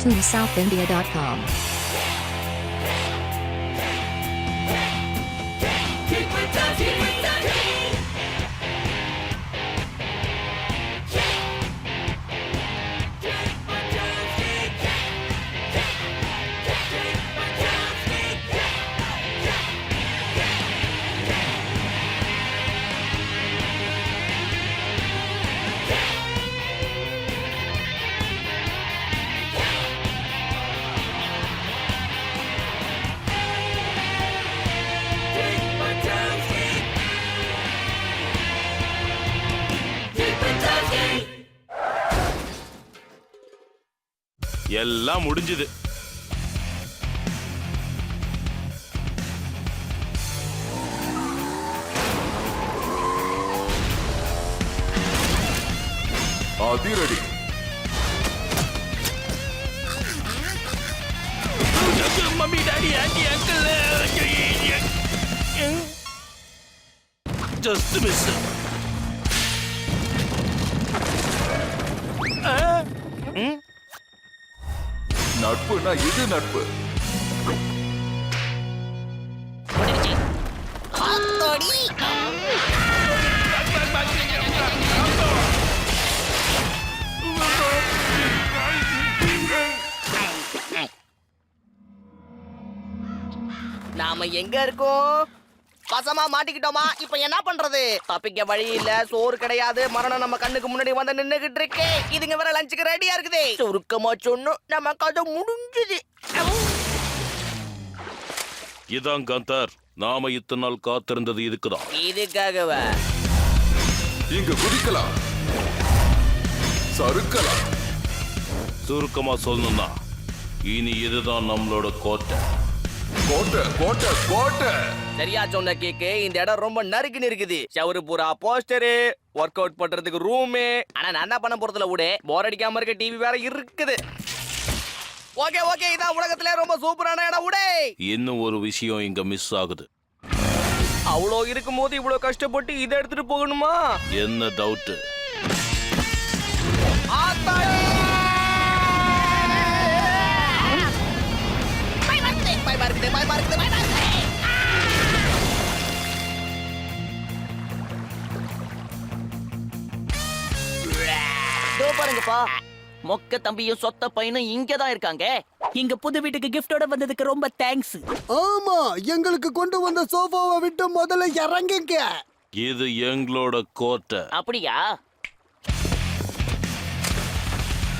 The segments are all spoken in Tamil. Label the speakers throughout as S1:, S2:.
S1: cartoonsouthindia.com.
S2: எல்லாம் முடிஞ்சது.
S3: அதிரடி
S2: mummy daddy aunty uncle just miss.
S3: நட்புனா இது நட்பு.
S4: நாம எங்க இருக்கோம்? பசமா மாட்டிக்கிட்டோமா? இப்ப என்ன பண்றது? தப்பிக்க வழி இல்ல, சோறு கிடையாது, மரணம் நம்ம கண்ணுக்கு முன்னாடி வந்து நின்னுகிட்டு இருக்கே. இதுங்க வேற லஞ்சுக்கு ரெடியா இருக்குது. சுருக்கமா சொன்னோம், நம்ம கதை முடிஞ்சது.
S2: இதான் காந்தார், நாம இத்தனை நாள் காத்திருந்தது இதுக்குதான்.
S4: இதுக்காகவா?
S3: இங்க குதிக்கலாம், சறுக்கலாம்.
S2: சுருக்கமா சொல்லணும்னா இனி இதுதான் நம்மளோட கோட்டை.
S3: கோட்டை கோட்டை கோட்டை.
S4: சரியா சொன்ன கேக்கு. இந்த இடம் ரொம்ப நறுக்குன்னு இருக்குது. ஷவரு பூரா போஸ்டரு, ஒர்க் அவுட் பண்றதுக்கு ரூமு. ஆனா நான் என்ன பண்ண போறதுல விட போர் அடிக்காம இருக்க டிவி வேற இருக்குது. ஓகே ஓகே, இதான் உலகத்திலே ரொம்ப சூப்பரான இடம் விட.
S2: இன்னும் ஒரு விஷயம் இங்க மிஸ் ஆகுது.
S4: அவ்வளோ இருக்கும் போது இவ்வளவு கஷ்டப்பட்டு இதை எடுத்துட்டு போகணுமா?
S2: என்ன டவுட்?
S5: பாருங்கப்பா, மொக்க தம்பியும் சொத்த பையனும் இங்கதான் இருக்காங்க. இங்க புது வீட்டுக்கு கிஃப்டோட வந்ததுக்கு ரொம்ப தேங்க்ஸ்.
S6: ஆமா, எங்களுக்கு கொண்டு வந்த சோஃபாவை விட்டு முதல்ல இறங்குங்க.
S2: இது எங்களோட கோட்டை.
S5: அப்படியா?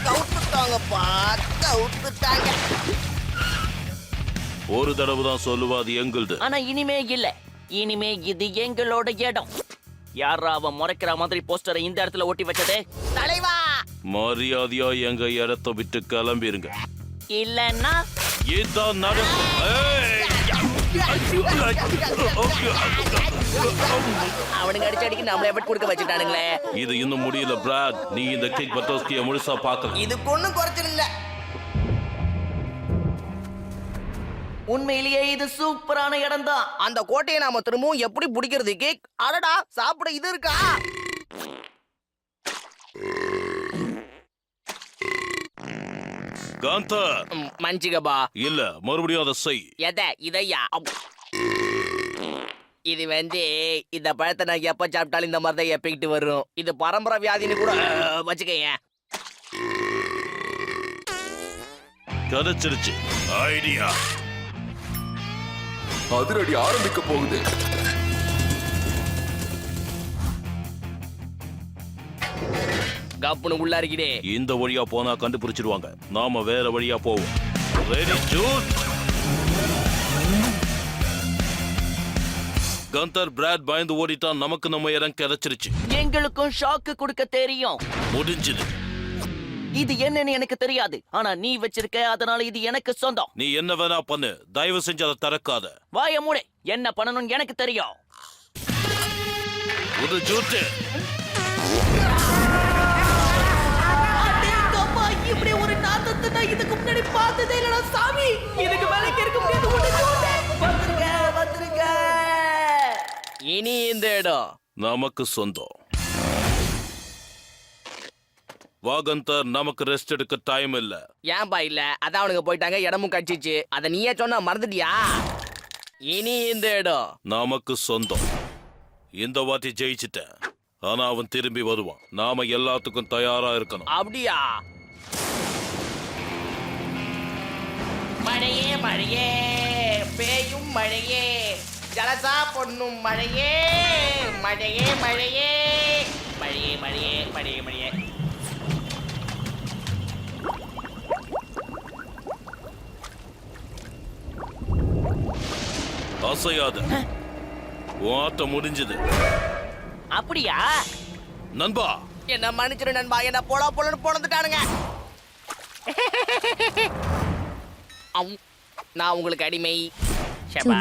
S4: கவுத்துட்டாங்கப்பா, கவுத்துட்டாங்க.
S2: ஒரு தடவை தான் சொல்லுவா அது எங்களுது.
S5: ஆனா இனிமே இல்ல, இனிமே இது எங்களோட இடம். யாரா அவன் முறைக்கிற மாதிரி போஸ்டரை இந்த இடத்துல ஒட்டி வச்சதே?
S4: தலைவா,
S2: மரியாதையா எங்க இடத்தை விட்டு கிளம்பிருங்க,
S5: இல்லன்னா
S2: இதான் நடக்கும்.
S4: அவனுங்க அடிச்சு அடிக்க நம்மள எஃபர்ட் கொடுக்க வச்சுட்டானுங்களே.
S2: இது இன்னும் முடியல பிராட். நீ இந்த கிக் பட்டோஸ்கிய முழுசா பார்க்கல.
S4: இதுக்கு ஒண்ணும் குறைச்சல் இல்ல.
S5: உண்மையிலேயே இது சூப்பரான இடம் தான்.
S4: அந்த கோட்டையை நாம திரும்பவும் எப்படி பிடிக்கிறது? கேக், அடடா, சாப்பிட இது இருக்கா?
S2: காந்தார்,
S4: மஞ்சிகபா.
S2: இல்ல, மறுபடியும் அதை செய்.
S4: எதை? இதையா? இது இந்த பழத்தை நான் எப்ப சாப்பிட்டாலும் இந்த மாதிரி தான் எப்பிக்கிட்டு வரும். இது பரம்பரை வியாதின்னு கூட வச்சுக்கேன்.
S2: கிடைச்சிருச்சு ஐடியா.
S3: அதிரடி ஆரம்பிக்க போகுது.
S4: கப்புனு உள்ள இருக்கிறே.
S2: இந்த வழியா போனா கண்டுபிடிச்சிருவாங்க. நாம வேற வழியா போவோம். Ready Jude. கந்தர் பிராட் பயந்து ஓடிட்டான். நமக்கு நம்ம இடம் கிடைச்சிருச்சு.
S5: எங்களுக்கும் ஷாக்கு கொடுக்க தெரியும்.
S2: முடிஞ்சது.
S5: இது என்னன்னு எனக்கு தெரியாது, ஆனா நீ வச்சிருக்க, அதனால இது எனக்கு சொந்தம்.
S2: நீ என்ன வேணா பண்ணு, தயவு செஞ்சு அதை திறக்காத.
S5: வாய மூடு. என்ன பண்ணணும்னு எனக்கு தெரியும்.
S2: ஒரு ஜூட்டு.
S5: இப்படி ஒரு நாத்தத்தை நான் இதுக்கு முன்னாடி பார்த்ததே இல்லடா சாமி. இதுக்கு மேல இருக்க முடியாது. வந்துருங்க வந்துருங்க.
S4: இனி இந்த இடம்
S2: நமக்கு சொந்தம். வாகந்தர் நமக்கு ரெஸ்ட் எடுக்க டைம் இல்ல.
S4: ஏன்பா இல்ல? அதான் அவனுங்க போயிட்டாங்க, இடமும் கட்சிச்சு. அத நீயே சொன்னா மறந்துட்டியா? இனி இந்த இடம்
S2: நமக்கு சொந்தம். இந்த வாட்டி ஜெயிச்சிட்டேன். ஆனா அவன் திரும்பி வருவான். நாம எல்லாத்துக்கும் தயாரா இருக்கணும்.
S4: அப்படியா? மழையே மழையே பேயும் மழையே ஜலசா பொண்ணும் மழையே மழையே மழையே மழையே மழையே மழையே மழையே.
S2: அசையாத. உன் ஆட்டம் முடிஞ்சது.
S4: அப்படியா?
S2: நண்பா,
S4: என்ன மன்னிச்சிரு நண்பா, என்ன போடா போலன்னு போனதுட்டானுங்க. நான் உங்களுக்கு அடிமை. ஷபா.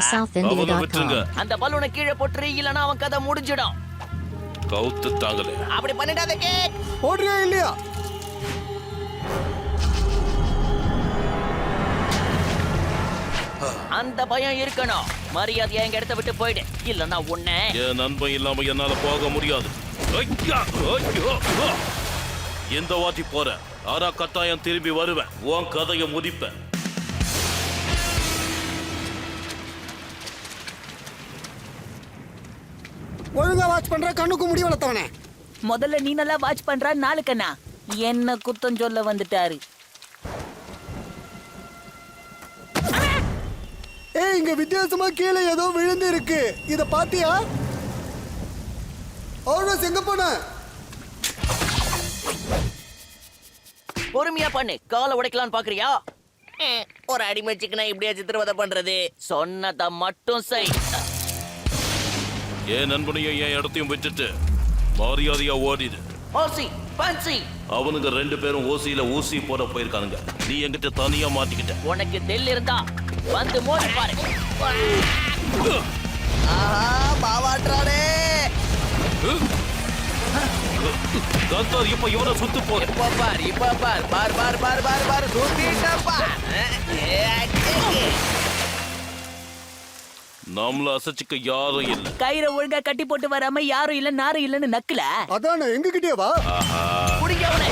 S2: அவனை விட்டுருங்க.
S4: அந்த பலூனை கீழே போட்டுரு, இல்லனா அவன் கதை முடிஞ்சிடும்.
S2: கவுத்துட்டாங்களே.
S4: அப்படி பண்ணிடாத கேக்.
S6: ஓடுறியா இல்லையா?
S4: அந்த பயம் இருக்கணும். மரியாதையா எங்க இடத்த விட்டு போயிடு, இல்லன்னா உன்னை.
S2: என் நண்பன் இல்லாம என்னால போக முடியாது. ஐயா! ஐயோ! இந்த வாட்டி போறேன். ஆனா கட்டாயம் திரும்பி வருவேன். உன் கதையை முடிப்பேன்.
S6: ஒழுங்கா வாட்ச் பண்ற, கண்ணுக்கு முடி வளர்த்தவனே.
S5: முதல்ல நீ நல்லா வாட்ச் பண்றா, நாளுக்கண்ணா என்ன குத்தம் சொல்ல வந்துட்டாரு.
S6: ஏய், இங்க வித்தியாசமா கீழே ஏதோ விழுந்து இருக்கு. இத பாத்தியா? ஆல்வேஸ் எங்க போன?
S4: பொறுமையா பண்ணு. காலை உடைக்கலான்னு பாக்குறியா? ஒரு அடிமை சிக்கனை இப்படியா சித்திரவதை பண்றது? சொன்னதை மட்டும் செய்.
S2: என் நண்பனையும் என் இடத்தையும் விட்டுட்டு மரியாதையா ஓடிடு.
S4: ஓசி பன்சி.
S2: அவனுங்க 2 பேரும் ஓசியில ஊசி போட போயிருக்கானுங்க. நீ என்கிட்ட தனியா மாட்டிக்கிட்ட.
S4: உனக்கு தெல் இருந்தா வந்து மோதி பாரு. ஆஹா, பாவாட்றானே.
S2: கந்தர் இப்ப இவனை சுத்து போற.
S4: இப்ப பார், இப்ப பார், பார் பார் பார் பார் பார் சுத்திட்டப்பா.
S2: நம்மள அசைச்சிக்க யாரும் இல்ல.
S5: கயிறை ஒழுங்கா கட்டி போட்டு வராம யாரும் இல்ல நாரும் இல்லன்னு நக்கல.
S6: அதானே, எங்க கிட்டே வா.
S4: குடிக்கவனே.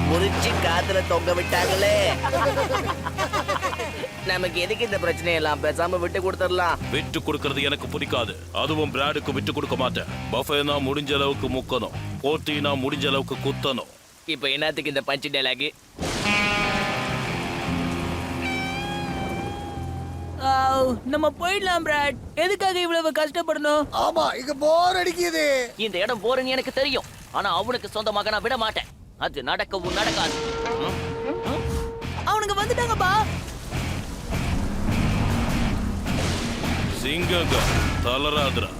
S4: முறிச்சு காத்துல தொங்க விட்டாங்களே. நமக்கு எதுக்கு இந்த பிரச்சனை எல்லாம்? பேசாம விட்டு கொடுத்துடலாம்.
S2: விட்டு கொடுக்கறது எனக்கு பிடிக்காது. அதுவும் பிராடுக்கு விட்டு கொடுக்க மாட்டேன். பஃபேனா முடிஞ்ச அளவுக்கு முக்கணும். போட்டினா முடிஞ்ச அளவுக்கு குத்தணும்.
S4: இப்ப என்னத்துக்கு இந்த பஞ்சு டைலாக்?
S5: நம்ம போயிடலாம் பிராட். எதுக்காக இவ்வளவு கஷ்டப்படணும்?
S6: ஆமா, இங்க போர் அடிக்குது.
S4: இந்த இடம் போறேன்னு எனக்கு தெரியும். ஆனா அவனுக்கு சொந்தமாக நான் விட மாட்டேன். அது நடக்கவும் நடக்காது.
S5: அவனுங்க வந்துட்டாங்கப்பா.
S2: சிங்கங்க தலராதுரா.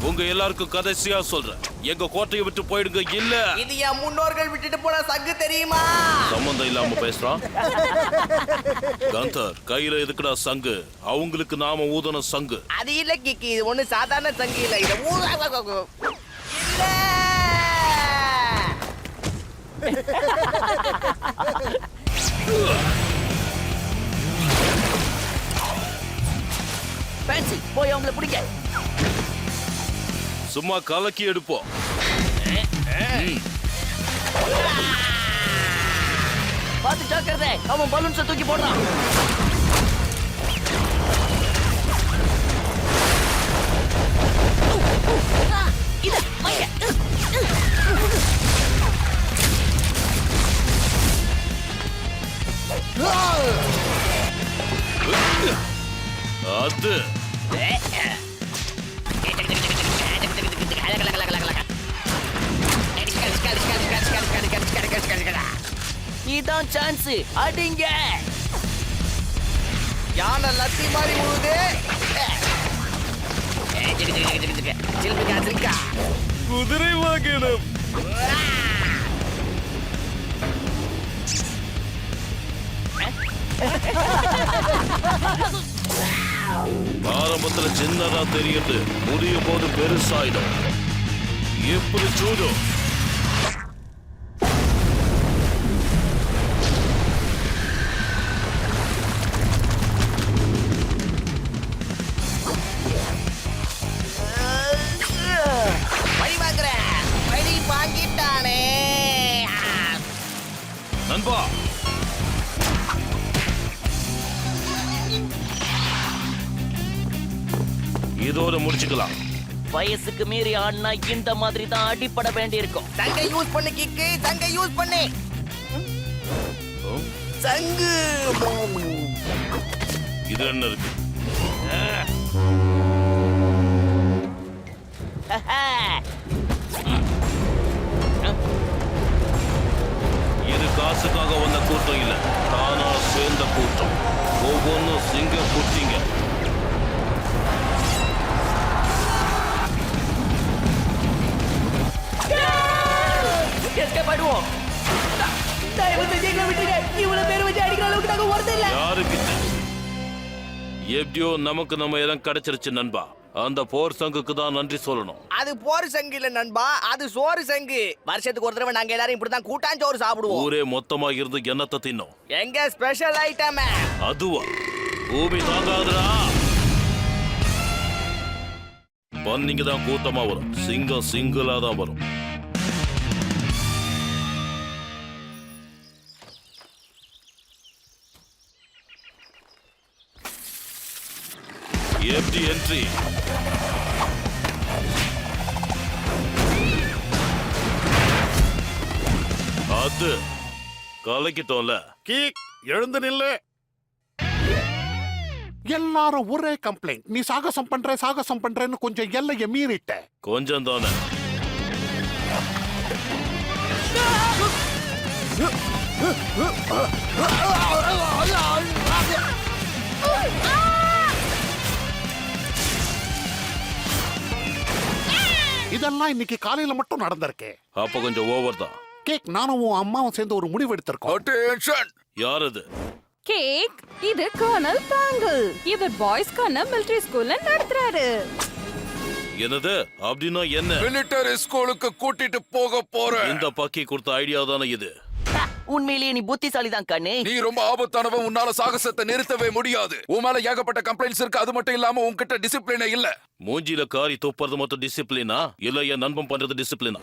S2: உங்க எல்லாருக்கும் கடைசியா சொல்றேன், எங்க கோட்டையை விட்டு போயிடுங்க. இல்ல
S4: இது என் முன்னோர்கள் விட்டுட்டு போன சங்கு தெரியுமா?
S2: சம்பந்தம் இல்லாம பேசுறான். கந்தர், கையில எதுக்குடா சங்கு? அவங்களுக்கு நாம ஊதன சங்கு.
S4: அது இல்ல கிக்கி, இது ஒண்ணு சாதாரண சங்கு இல்ல. இது இல்ல. ஃபேன்சி, போய் அவங்கள பிடிக்க.
S2: சும்மா கலக்கி எடுப்போம்.
S4: பார்த்து ஜாக்கிரதை, அவன் பலூன்ஸை தூக்கி போடுறான்.
S5: இத மைய.
S2: அது
S4: இதான் சான்ஸ். அடிங்க. யானை லத்தி மாதிரி உழுது.
S2: குதிரை வாகனம். ஆரம்பத்துல சின்னதா தெரியுது, முடியும் போது பெருசாயிடும். எப்படி சூடும்? நண்பா. இதோட முடிச்சுக்கலாம்.
S1: வயசுக்கு மீறி ஆடினா இந்த மாதிரி தான் அடிப்பட வேண்டி இருக்கும்.
S4: சங்கை யூஸ் பண்ணு கிக்கு, சங்கை யூஸ் பண்ணு. சங்கு.
S2: இது என்ன இருக்கு? இது காசுக்காக வந்த கூட்டம் இல்ல, தானா சேர்ந்த கூட்டம். ஒவ்வொன்றும் சிங்க குட்டிங்க.
S1: எஸ்கேப் ஆயிடுவோம்.
S5: தயவு செஞ்சு எங்களை விட்டுருங்க. இவ்வளவு பேர் வச்சு அடிக்கிற அளவுக்கு நாங்க ஒருத்தர் இல்ல.
S2: யாருக்கிட்ட எப்படியோ நமக்கு நம்ம இடம் கிடைச்சிருச்சு நண்பா. அந்த போர் சங்குக்கு தான் நன்றி சொல்லணும்.
S4: அது போர் சங்கு இல்ல நண்பா, அது சோறு சங்கு. வருஷத்துக்கு ஒரு தடவை நாங்க எல்லாரும் இப்படிதான் கூட்டாஞ்சோறு சாப்பிடுவோம்.
S2: ஊரே மொத்தமா இருந்து என்னத்தை தின்னோம்.
S4: எங்க ஸ்பெஷல் ஐட்டம்.
S2: அதுவா? பூமி தாங்காதுடா. பன்னிங்க தான் கூட்டமா வரும், சிங்கம் சிங்கிளா தான் வரும். எப்படி என்ட்ரி? அது கலக்கிட்டோம்ல.
S7: கீக் எழுந்து நில்லு. எல்லாரும் ஒரே கம்ப்ளைண்ட். நீ சாகசம் பண்றேன்னு கொஞ்சம் எல்லைய மீறிட்ட.
S2: கொஞ்சம் தானே.
S7: இதெல்லாம் இன்னைக்கு காலையில மட்டும் நடந்திருக்கு.
S2: அப்ப கொஞ்சம் ஓவர் தான்.
S7: கேக், நானும் உன் அம்மாவும் சேர்ந்து ஒரு முடிவு எடுத்திருக்கோம்.
S3: அட்டென்ஷன்.
S2: யார் அது?
S8: கேக், இது கர்னல் பேங்கிள். இவர் பாய்ஸ்க்கான மிலிட்டரி ஸ்கூல்ல நடத்துறாரு.
S2: என்னது? அப்படின்னா என்ன?
S3: மிலிட்டரி ஸ்கூலுக்கு கூட்டிட்டு போக போறேன்.
S2: இந்த பக்கி கொடுத்த ஐடியா தானே இது.
S1: உண்மையிலேயே நீ புத்திசாலி தான் கண்ணு.
S3: நீ ரொம்ப ஆபத்தானவன். உன்னால சாகசத்தை நிறுத்தவே முடியாது. உன் மேல ஏகப்பட்ட கம்ப்ளைண்ட்ஸ் இருக்கு. அது மட்டும் இல்லாம உன்கிட்ட டிசிப்ளினே இல்ல.
S2: மூஞ்சில காரி துப்புறது மட்டும் டிசிப்ளினா இல்ல என் நண்பன் பண்றது டிசிப்ளினா?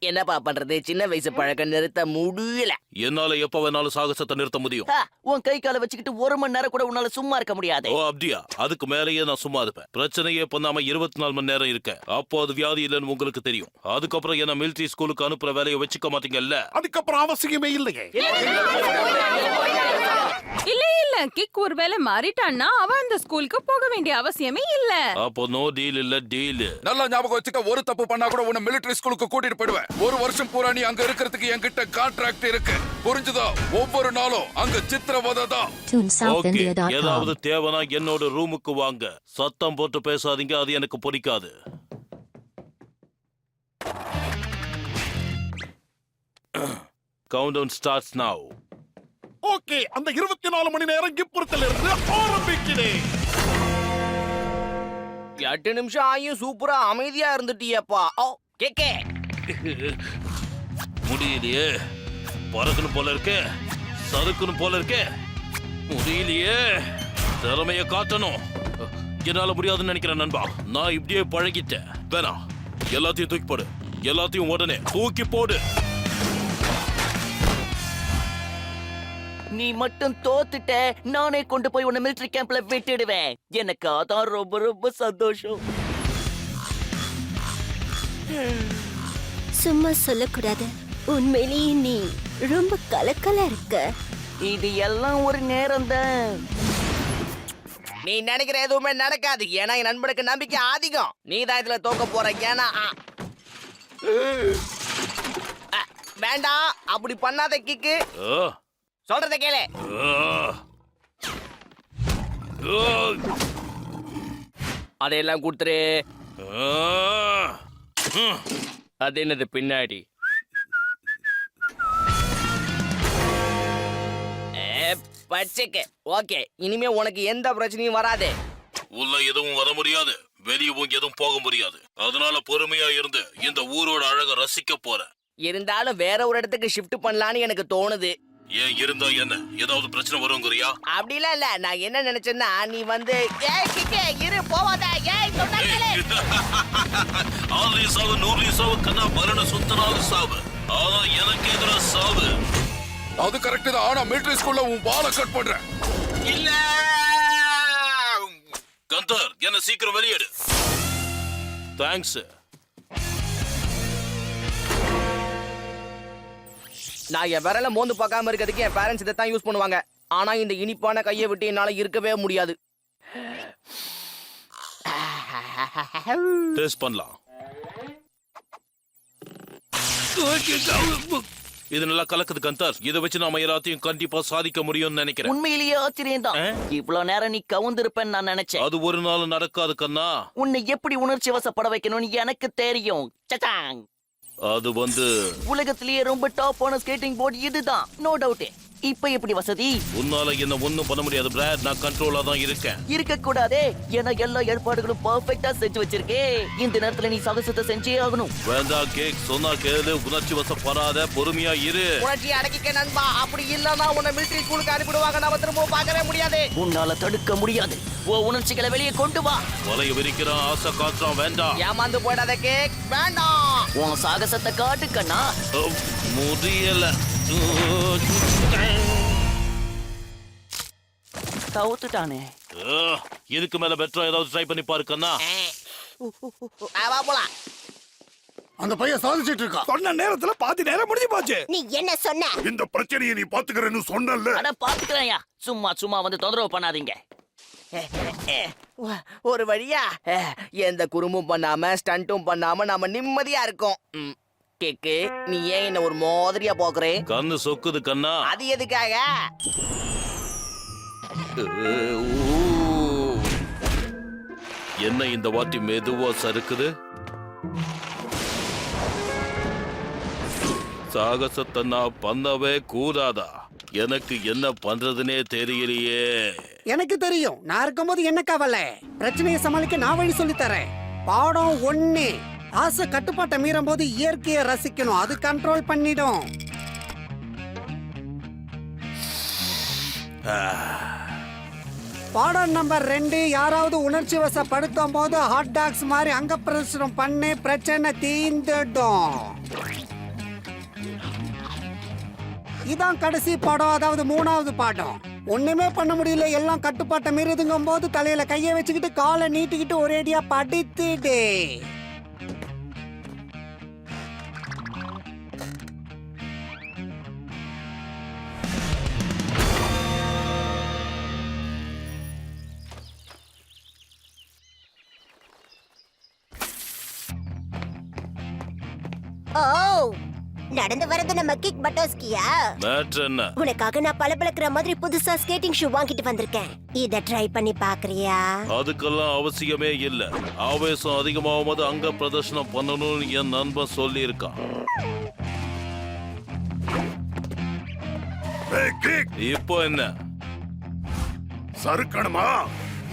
S4: என்னப்பா பண்றது, சின்ன வயசு பழக்கம் நிறுத்த முடியல.
S2: என்னால எப்ப வேணாலும் சாகசத்தை நிறுத்த முடியும்.
S1: உன் கை காலை வச்சுக்கிட்டு 1 மணி நேரம் கூட உன்னால சும்மா இருக்க முடியாது.
S2: ஓ அப்படியா? அதுக்கு மேலேயே நான் சும்மா இருப்பேன். பிரச்சனையே பண்ணாம 24 மணி நேரம் இருக்கேன். அப்போ அது வியாதி இல்லைன்னு உங்களுக்கு தெரியும். அதுக்கப்புறம் என்ன மிலிட்டரி ஸ்கூலுக்கு அனுப்புற வேலையை வச்சுக்க மாட்டீங்கல்ல?
S7: அதுக்கப்புறம் அவசியமே இல்லையே.
S8: இல்ல கிக் ஒருவேளை மாறிட்டான்னா அவன் அந்த ஸ்கூலுக்கு போக வேண்டிய அவசியமே இல்ல.
S2: அப்போ நோ டீல் இல்ல டீல்.
S3: நல்லா ஞாபகம் வச்சுக்க. ஒரு தப்பு பண்ணா கூட உன்னை மிலிட்டரி ஸ்கூலுக்கு கூட்டிட்டு போயிடுவேன். ஒரு வருஷம் பூரா நீ அங்க இருக்கிறதுக்கு என்கிட்ட கான்ட்ராக்ட் இருக்கு. புரிஞ்சுதா? ஒவ்வொரு நாளும் அங்க சித்திரவதை தான்.
S2: ஓகே, ஏதாவது தேவைனா என்னோட ரூமுக்கு வாங்க. சத்தம் போட்டு பேசாதீங்க, அது எனக்கு பிடிக்காது. Countdown starts now.
S7: ஓகே, அந்த 24 மணி நேரம் இப்புறத்துல இருந்து ஆரம்பிக்கிறேன்.
S4: 8 நிமிஷம் ஆயும் சூப்பரா அமைதியா இருந்துட்டியப்பா. ஓ கேக்கே.
S2: முடியலையே. பறக்கணும் போல இருக்கே, சறுக்கணும் போல இருக்கே. முடியலையே. திறமைய காட்டணும். என்னால முடியாதுன்னு நினைக்கிறேன் நண்பா. நான் இப்படியே பழகிட்டேன். வேணாம், எல்லாத்தையும் தூக்கி போடு. எல்லாத்தையும் உடனே தூக்கி போடு.
S1: நீ மட்டும் தோத்துட்ட, நானே கொண்டு போய் உன்னை மிலிட்டரி கேம்ப்ல விட்டுடுவேன். எனக்கு அதான் ரொம்ப ரொம்ப சந்தோஷம்.
S9: சும்மா சொல்லக்கூடாது. உண்மையிலேயே நீ ரொம்ப கலக்கலா இருக்க.
S1: இது எல்லாம் ஒரு நேரம் தான்.
S4: நீ நினைக்கிற எதுவுமே நடக்காது. ஏன்னா என் நண்பனுக்கு நம்பிக்கை அதிகம். நீ தான் இதுல தோக்க போற. ஏன்னா வேண்டாம், அப்படி பண்ணாத கிக்கு. சொல்றத கேளு. அதையெல்லாம் கொடுத்துரு. அது என்னது பின்னாடி? பச்சைக்கு ஓகே. இனிமே உனக்கு எந்த பிரச்சனையும் வராது.
S2: உள்ள எதுவும் வர முடியாது, வெளியவும் எதுவும் போக முடியாது. அதனால பொறுமையா இருந்து இந்த ஊரோட அழக ரசிக்க போறேன்.
S4: இருந்தாலும் வேற ஒரு இடத்துக்கு ஷிஃப்ட் பண்ணலான்னு எனக்கு தோணுது.
S2: ஏன் இருந்தா என்ன? ஏதாவது பிரச்சனை வருங்கிறியா?
S4: அப்படிலாம் இல்ல. நான் என்ன நினைச்சேன்னா நீ வந்து ஏய் கிக்கே இரு போவாத. ஏய் சொன்னா கேளு.
S2: 6 சாவு 100 சாவு கண்ணா மரண சுத்தனால சாவு. ஆனா எனக்கு எதிரா சாவு.
S3: அது கரெக்ட் தான். ஆனா மிலிட்டரி ஸ்கூல்ல உன் பால கட் பண்றேன்.
S2: இல்ல கந்தர், என்ன சீக்கிரம் வெளியேடு. தேங்க்ஸ்.
S4: நான் என் விரல மோந்து பார்க்காம இருக்கிறதுக்கு என் பேரண்ட்ஸ் இதை தான் யூஸ் பண்ணுவாங்க. ஆனா இந்த இனிப்பான கையை விட்டு என்னால இருக்கவே முடியாது.
S2: டேஸ்ட் பண்ணலாம். இது நல்லா கலக்குது கந்தர். இதை வச்சு நாம எல்லாத்தையும் கண்டிப்பா சாதிக்க முடியும்னு நினைக்கிறேன்.
S1: உண்மையிலேயே ஆச்சரியம் தான். இவ்வளவு நேரம் நீ கவுந்திருப்பேன்னு நான் நினைச்சேன்.
S2: அது ஒரு நாள் நடக்காது கண்ணா.
S1: உன்னை எப்படி உணர்ச்சி வசப்பட வைக்கணும்னு எனக்கு தெரியும். சச்சாங்.
S2: அது
S1: உலகத்திலேயே ரொம்ப டாப்பான ஸ்கேட்டிங் போர்டு இதுதான், நோ டவுட். இப்ப எப்படி வசதி?
S2: உன்னால என்ன ஒண்ணும் பண்ண முடியாது பிராட். நான் கண்ட்ரோலா தான் இருக்கேன்.
S1: இருக்க கூடாதே, ஏன்னா எல்லா ஏற்பாடுகளும் பர்ஃபெக்ட்டா செஞ்சு வச்சிருக்கேன். இந்த நேரத்துல நீ சாகசத்தை செஞ்சே ஆகணும்.
S2: வேண்டாம் கேக், சொன்னா கேளு. உணர்ச்சி வசப்படாத, பொறுமையா இரு.
S4: உணர்ச்சி அடக்கிக்க நண்பா. அப்படி இல்லன்னா உன்னை மிலிட்டரி ஸ்கூலுக்கு அனுப்பிடுவாங்க. நாம திரும்ப பார்க்கவே முடியாது.
S1: உன்னால தடுக்க முடியாது. ஓ உணர்ச்சிகளை வெளியே கொண்டு வா.
S2: வலைய விரிக்கிறான், ஆசை காட்டுறான். வேண்டாம்.
S4: ஏமாந்து போயிடாத கேக், வேண்டாம்.
S1: உன் சாகசத்தை காட்டு கண்ணா.
S2: முடியல.
S1: தவுத்துட்டானே.
S2: இதுக்கு மேல பெட்டரா ஏதாவது ட்ரை பண்ணி பாரு கண்ணா.
S4: வா போலாம்.
S6: அந்த பையன் சாதிச்சிட்டு இருக்கான்.
S3: சொன்ன நேரத்துல பாதி நேரம் முடிஞ்சு போச்சு.
S9: நீ என்ன சொன்ன?
S3: இந்த பிரச்சனையை நீ பாத்துக்கிறேன்னு சொன்னல.
S1: அட பாத்துக்கிறேன்யா. சும்மா வந்து தொந்தரவு பண்ணாதீங்க.
S4: ஒரு வழியா எந்த குறும்பும் பண்ணாம ஸ்டண்ட்டும் பண்ணாம நாம நிம்மதியா இருக்கோம். கேக்கு, நீ ஏன் என்ன ஒரு மாதிரியா போக்குறே?
S2: கண்ணு சொக்குது கண்ணா.
S4: அது எதுக்காக?
S2: என்ன இந்த வாட்டி மெதுவா சறுக்குது? சாகசத்தை நான் பண்ணவே கூடாதா? எனக்கு என்ன பண்றதுனே தெரியலையே.
S6: எனக்கு தெரியும். நான் இருக்கும்போது என்ன கவலை? பிரச்சனையை சமாளிக்க நான் வழி சொல்லி தரேன். பாடம் 1, ஆசை கட்டுப்பாட்டை மீறும் போது இயற்கையை ரசிக்கணும். அது கண்ட்ரோல் பண்ணிடும். பாடம் நம்பர் 2, யாராவது உணர்ச்சி வசப்படுத்தும் போது ஹாட் டாக்ஸ் மாதிரி அங்க பிரதர்சனம் பண்ணி பிரச்சனை தீர்ந்துடும். இதான் கடைசி பாடம், அதாவது 3வது பாடம். ஒண்ணுமே பண்ண முடியல, எல்லாம் கட்டுப்பாட்டை மீறுதுங்கும் போது தலையில கையை வச்சுக்கிட்டு காலை நீட்டிக்கிட்டு ஒரேடியா படித்துடு.
S9: ஓ, நடந்து வரது நம்ம கிக் பட்டோஸ்கியா?
S2: மேட்ரு என்ன?
S9: உனக்காக நான் பளபளக்கிற மாதிரி புதுசா ஸ்கேட்டிங் ஷூ வாங்கிட்டு வந்திருக்கேன். இத ட்ரை பண்ணி பாக்குறியா?
S2: அதுக்கெல்லாம் அவசியமே இல்ல. ஆவேசம் அதிகமாகும் போது அங்க பிரதர்ஷனம் பண்ணணும்னு என் நண்பன் சொல்லி இருக்கான். இப்போ என்ன
S3: சறுக்கணுமா?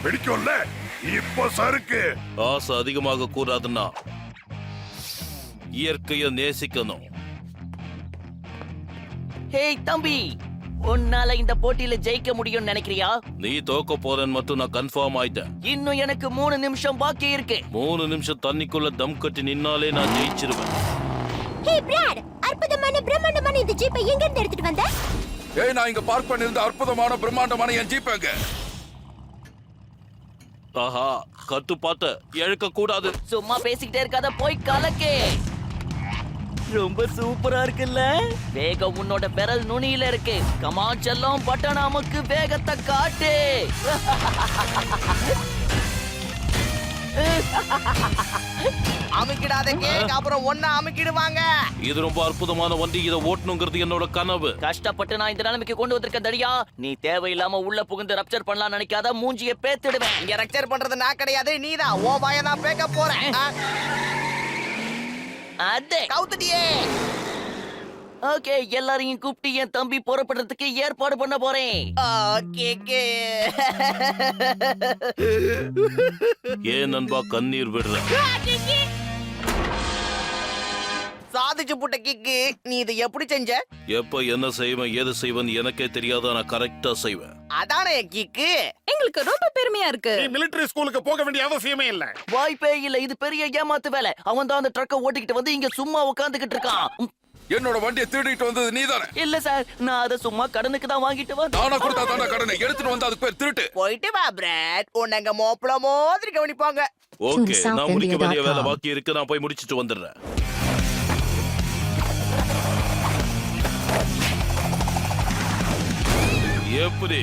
S3: பிடிக்கும்ல, இப்போ சறுக்கு.
S2: ஆசை அதிகமாக கூடாதுன்னா இயற்கையை நேசிக்கணும்.
S1: ஹேய் தம்பி, உன்னால இந்த போட்டியில ஜெயிக்க முடியும்னு நினைக்கிறியா?
S2: நீ தோக்க போறேன்னு மட்டும் நான் கன்ஃபார்ம் ஆயிட்டேன்.
S1: இன்னும் எனக்கு 3 நிமிஷம் பாக்கி இருக்கு.
S2: 3 நிமிஷம் தண்ணிக்குள்ள தம் கட்டி நின்னாலே நான் ஜெயிச்சிருவேன்.
S9: ஹே பிராட், அற்புதமான பிரம்மாண்டமான இந்த ஜீப்பை எங்க இருந்து எடுத்துட்டு வந்த?
S3: ஏய், நான் இங்க பார்க் பண்ணிருந்த அற்புதமான பிரம்மாண்டமான என் ஜீப் எங்க?
S2: ஆஹா, கட்டுப்பாட்ட இழக்க கூடாது.
S1: சும்மா பேசிக்கிட்டே இருக்காத, போய் கலக்கே. ரொம்ப சூப்பரா இருக்குல்ல? வேகம் உன்னோட விரல் நுனியில இருக்கு. கமான் செல்லம், பட்டன் நமக்கு வேகத்தை காட்டு.
S4: அமுக்கிடாத கேக், அப்புறம் ஒன்ன அமுக்கிடுவாங்க.
S2: இது ரொம்ப அற்புதமான வண்டி. இதை ஓட்டணுங்கிறது என்னோட கனவு.
S1: கஷ்டப்பட்டு நான் இந்த நிலைமைக்கு கொண்டு வந்திருக்க தடியா. நீ தேவையில்லாம உள்ள புகுந்து ரப்சர் பண்ணலாம் நினைக்காத, மூஞ்சிய பேத்துடுவேன்.
S4: இங்க ரக்சர் பண்றது நான் கிடையாது, நீதான். ஓ வாயை தான் பேக்க போறேன்.
S1: அதே
S4: கவுத்துட்டியே.
S1: ஓகே, எல்லாரையும் கூப்பிட்டு என் தம்பி புறப்படுறதுக்கு ஏற்பாடு பண்ண போறேன்.
S4: கேக்கு.
S2: ஏன் நண்பா கண்ணீர் விடுற?
S4: சாதிச்சு புட்ட கிக்கு, நீ இதை எப்படி செஞ்ச?
S2: எப்ப என்ன செய்வேன் ஏது செய்வேன் எனக்கே தெரியாத, நான் கரெக்டா செய்வேன்.
S4: அதானே கிக்கு.
S8: எங்களுக்கு ரொம்ப பெருமையா இருக்கு.
S7: நீ மிலிட்டரி ஸ்கூலுக்கு போக வேண்டிய அவசியமே இல்ல.
S1: வாய்ப்பே இல்ல, இது பெரிய ஏமாத்து வேலை. அவன் தான் அந்த ட்ரக்க ஓட்டிக்கிட்டு வந்து இங்க சும்மா உட்காந்துக்கிட்டு இருக்கான்.
S3: என்னோட வண்டியை திருடிட்டு வந்தது நீதானே?
S1: இல்ல சார், நான் அதை சும்மா கடனுக்கு தான் வாங்கிட்டு வந்தேன்.
S3: நானா கொடுத்தா தாண்டா கடனை எடுத்துட்டு வந்து அதுக்கு பேர் திருட்டு.
S4: போயிட்டு வா பிராட், உன்னங்க மோப்பல மாதிரி கவனிப்பாங்க.
S2: ஓகே, நான் முடிக்க வேண்டிய வேலை
S9: SouthIndia.com.
S2: பாக்கி இருக்கு. நான் போய் முடிச்சிட்டு வந்துடுறேன். எப்படி?